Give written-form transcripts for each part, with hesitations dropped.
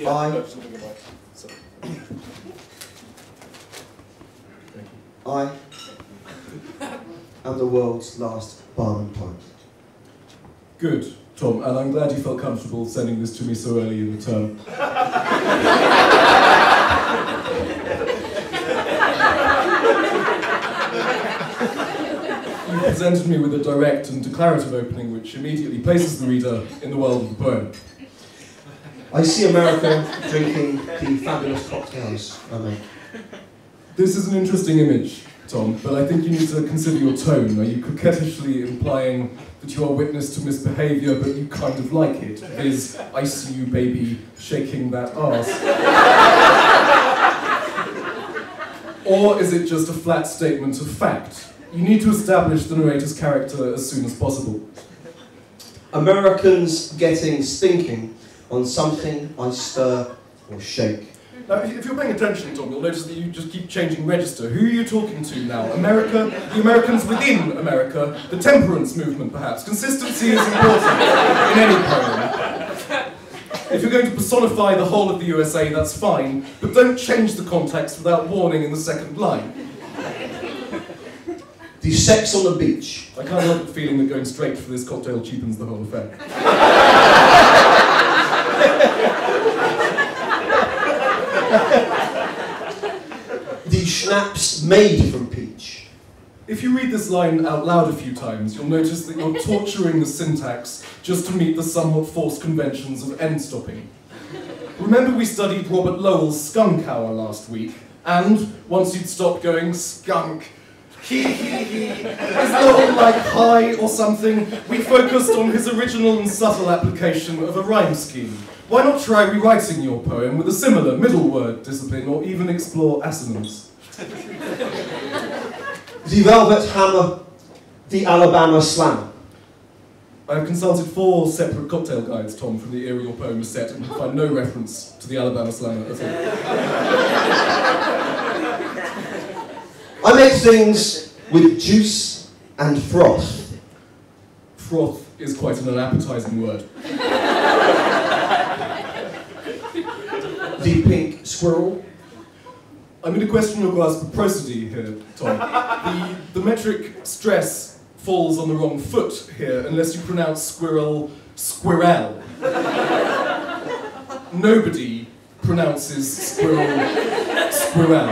Yeah, I am the world's last barman poet. Good, Tom, and I'm glad you felt comfortable sending this to me so early in the term. You presented me with a direct and declarative opening which immediately places the reader in the world of the poem. I see America drinking the fabulous cocktails I make. This is an interesting image, Tom, but I think you need to consider your tone. Are you coquettishly implying that you are witness to misbehaviour, but you kind of like it? Viz, I see you, baby, shaking that arse. Or is it just a flat statement of fact? You need to establish the narrator's character as soon as possible. Americans getting stinking on something I stir or shake. Now, if you're paying attention, Tom, you'll notice that you just keep changing register. Who are you talking to now? America? The Americans within America? The temperance movement, perhaps? Consistency is important in any poem. If you're going to personify the whole of the USA, that's fine, but don't change the context without warning in the second line. The sex on the beach. I can't help but feeling that going straight for this cocktail cheapens the whole affair. The schnapps made from peach. If you read this line out loud a few times, you'll notice that you're torturing the syntax just to meet the somewhat forced conventions of end-stopping. Remember we studied Robert Lowell's Skunk Hour last week, and once you'd stopped going skunk, is Lowell like high or something, we focused on his original and subtle application of a rhyme scheme. Why not try rewriting your poem with a similar middle word discipline, or even explore assonance? The velvet hammer, the Alabama slammer. I've consulted 4 separate cocktail guides, Tom, from the era your poem is set, and can find no reference to the Alabama slammer at all. I make things with juice and froth. Froth is quite an unappetizing word. The pink squirrel. I'm going to question your grasp of prosody here, Tom. The metric stress falls on the wrong foot here unless you pronounce squirrel, squirrel. Nobody pronounces squirrel, squirrel.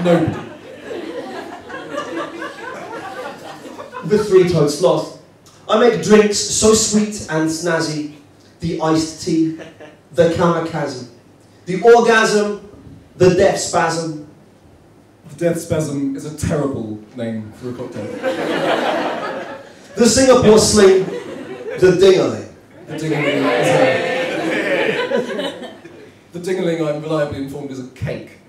Nobody. The three-toed sloth. I make drinks so sweet and snazzy. The iced tea, the kamikaze, the orgasm, the death spasm. The death spasm is a terrible name for a cocktail. The Singapore sling, the ding-a-ling. The ding-a-ling is the ding-a-ling, I'm reliably informed, is a cake.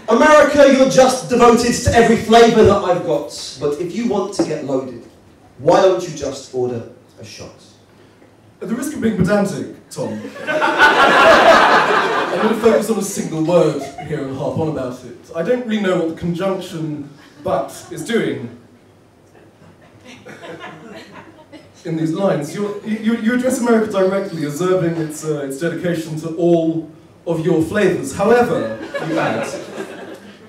America, you're just devoted to every flavour that I've got. But if you want to get loaded, why don't you just order a shot? At the risk of being pedantic, Tom, I'm going to focus on a single word here and harp on about it. I don't really know what the conjunction but is doing in these lines. You address America directly, observing its dedication to all of your flavours. However, you add,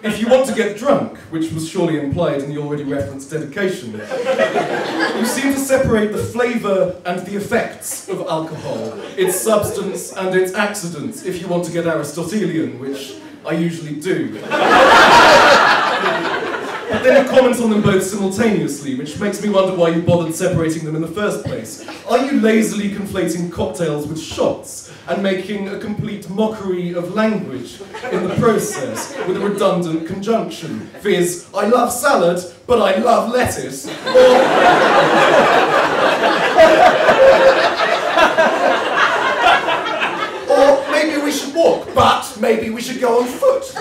if you want to get drunk, which was surely implied in the already referenced dedication, you seem to separate the flavour and the effects of alcohol, its substance and its accidents, if you want to get Aristotelian, which I usually do. But then you comment on them both simultaneously, which makes me wonder why you bothered separating them in the first place. Are you lazily conflating cocktails with shots and making a complete mockery of language in the process with a redundant conjunction? Viz, I love salad, but I love lettuce. Or maybe we should walk, but maybe we should go on foot.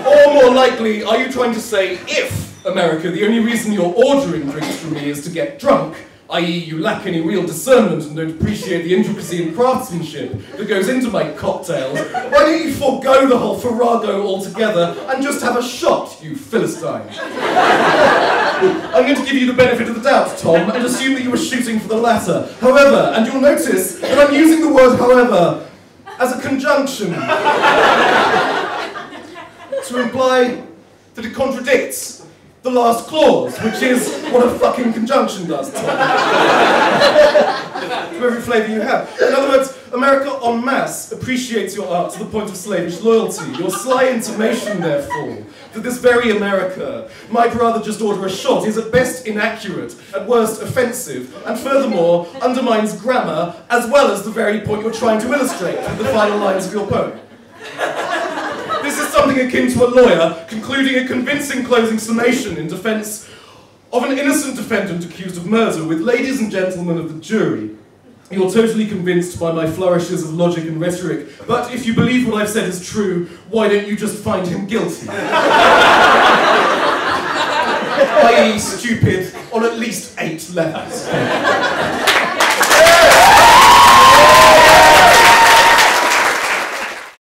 Or more likely, are you trying to say, if, America, the only reason you're ordering drinks from me is to get drunk, i.e. you lack any real discernment and don't appreciate the intricacy and craftsmanship that goes into my cocktails, why don't you forego the whole farrago altogether and just have a shot, you Philistine? I'm going to give you the benefit of the doubt, Tom, and assume that you were shooting for the latter. However, and you'll notice that I'm using the word however as a conjunction to imply that it contradicts the last clause, which is what a fucking conjunction does, Tom. To every flavour you have. In other words, America en masse appreciates your art to the point of slavish loyalty. Your sly intimation, therefore, that this very America might rather just order a shot is at best inaccurate, at worst offensive, and furthermore undermines grammar as well as the very point you're trying to illustrate with the final lines of your poem. This is something akin to a lawyer concluding a convincing closing summation in defence of an innocent defendant accused of murder with, ladies and gentlemen of the jury, you're totally convinced by my flourishes of logic and rhetoric, but if you believe what I've said is true, why don't you just find him guilty? I.e. stupid on at least 8 levels.